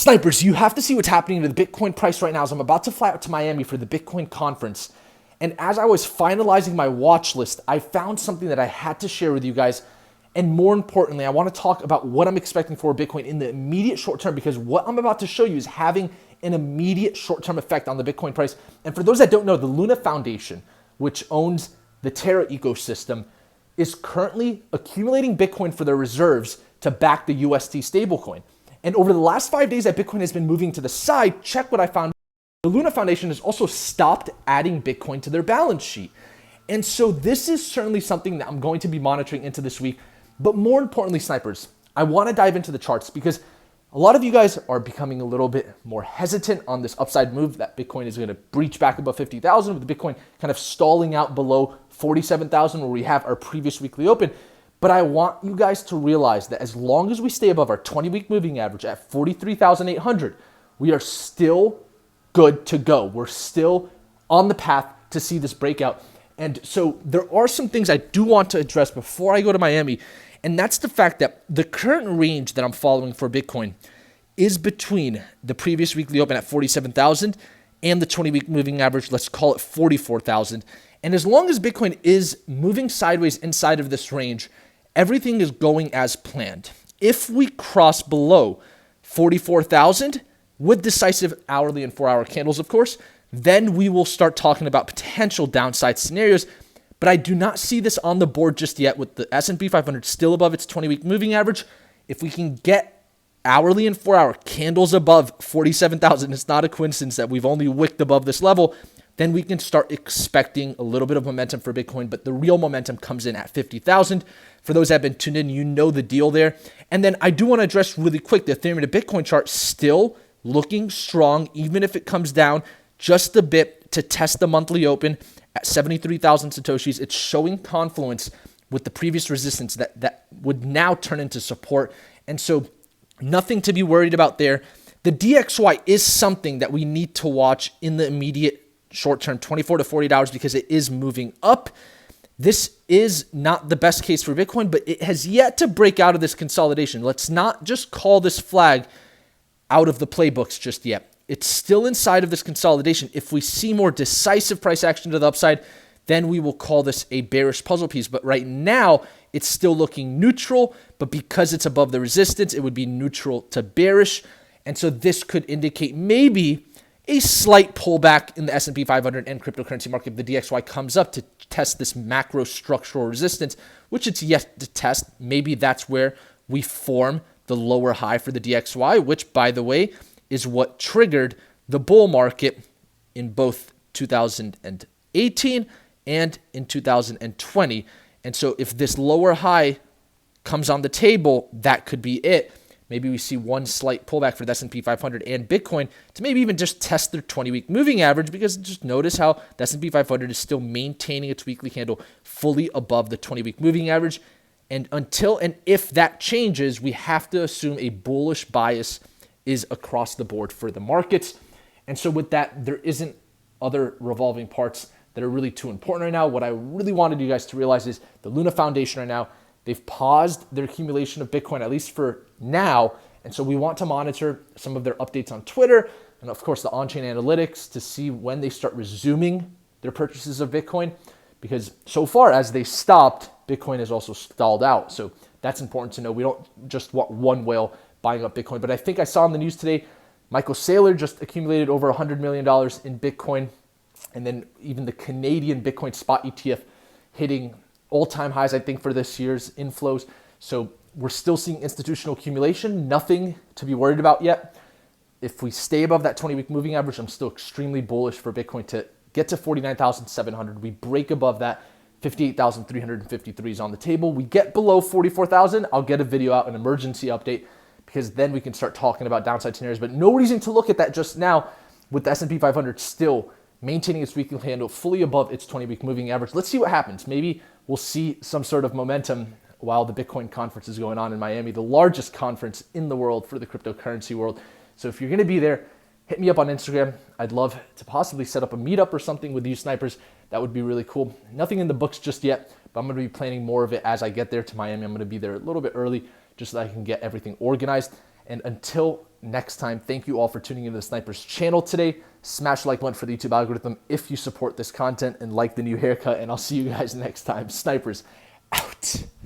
Snipers, you have to see what's happening to the Bitcoin price right now as I'm about to fly out to Miami for the Bitcoin conference. And as I was finalizing my watch list, I found something that I had to share with you guys. And more importantly, I want to talk about what I'm expecting for Bitcoin in the immediate short term, because what I'm about to show you is having an immediate short-term effect on the Bitcoin price. And for those that don't know, the Luna Foundation, which owns the Terra ecosystem, is currently accumulating Bitcoin for their reserves to back the UST stablecoin. And over the last 5 days that Bitcoin has been moving to the side, check what I found. The Luna Foundation has also stopped adding Bitcoin to their balance sheet. And so this is certainly something that I'm going to be monitoring into this week. But more importantly, snipers, I want to dive into the charts because a lot of you guys are becoming a little bit more hesitant on this upside move that Bitcoin is going to breach back above 50,000, with Bitcoin kind of stalling out below 47,000 where we have our previous weekly open. But I want you guys to realize that as long as we stay above our 20-week moving average at 43,800, we are still good to go. We're still on the path to see this breakout. And so there are some things I do want to address before I go to Miami. And that's the fact that the current range that I'm following for Bitcoin is between the previous weekly open at 47,000 and the 20-week moving average, let's call it 44,000. And as long as Bitcoin is moving sideways inside of this range, everything is going as planned. If we cross below 44,000 with decisive hourly and 4-hour candles, of course, then we will start talking about potential downside scenarios. But I do not see this on the board just yet with the S&P 500 still above its 20-week moving average. If we can get hourly and 4-hour candles above 47,000, it's not a coincidence that we've only wicked above this level, then we can start expecting a little bit of momentum for Bitcoin. But the real momentum comes in at 50,000. For those that have been tuned in, you know the deal there. And then I do want to address really quick the Ethereum to Bitcoin chart, still looking strong, even if it comes down just a bit to test the monthly open at 73,000 Satoshis. It's showing confluence with the previous resistance that would now turn into support. And so nothing to be worried about there. The DXY is something that we need to watch in the immediate short term, 24 to 48 hours, because it is moving up. This is not the best case for Bitcoin, but it has yet to break out of this consolidation. Let's not just call this flag out of the playbooks just yet. It's still inside of this consolidation. If we see more decisive price action to the upside, then we will call this a bearish puzzle piece. But right now, it's still looking neutral, but because it's above the resistance, it would be neutral to bearish. And so this could indicate maybe a slight pullback in the S&P 500 and cryptocurrency market if the DXY comes up to test this macro structural resistance, which it's yet to test. Maybe that's where we form the lower high for the DXY, which, by the way, is what triggered the bull market in both 2018 and in 2020. And so if this lower high comes on the table, that could be it. Maybe we see one slight pullback for the S&P 500 and Bitcoin to maybe even just test their 20-week moving average, because just notice how the S&P 500 is still maintaining its weekly candle fully above the 20-week moving average. And until and if that changes, we have to assume a bullish bias is across the board for the markets. And so with that, there isn't other revolving parts that are really too important right now. What I really wanted you guys to realize is the Luna Foundation right now, they've paused their accumulation of Bitcoin, at least for now. And so we want to monitor some of their updates on Twitter and, of course, the on-chain analytics to see when they start resuming their purchases of Bitcoin, because so far as they stopped, Bitcoin has also stalled out. So that's important to know. We don't just want one whale buying up Bitcoin. But I think I saw in the news today, Michael Saylor just accumulated over $100 million in Bitcoin. And then even the Canadian Bitcoin spot ETF hitting all-time highs, I think, for this year's inflows. So we're still seeing institutional accumulation, nothing to be worried about yet. If we stay above that 20-week moving average, I'm still extremely bullish for Bitcoin to get to 49,700. We break above that, 58,353 is on the table. We get below 44,000, I'll get a video out, an emergency update, because then we can start talking about downside scenarios. But no reason to look at that just now with the S&P 500 still maintaining its weekly candle fully above its 20-week moving average. Let's see what happens. Maybe we'll see some sort of momentum while the Bitcoin conference is going on in Miami, the largest conference in the world for the cryptocurrency world. So if you're going to be there, hit me up on Instagram. I'd love to possibly set up a meetup or something with you snipers. That would be really cool. Nothing in the books just yet, but I'm going to be planning more of it as I get there to Miami. I'm going to be there a little bit early just so that I can get everything organized. And until next time, thank you all for tuning into the Snipers channel today. Smash the like button for the YouTube algorithm if you support this content and like the new haircut, and I'll see you guys next time. Snipers out.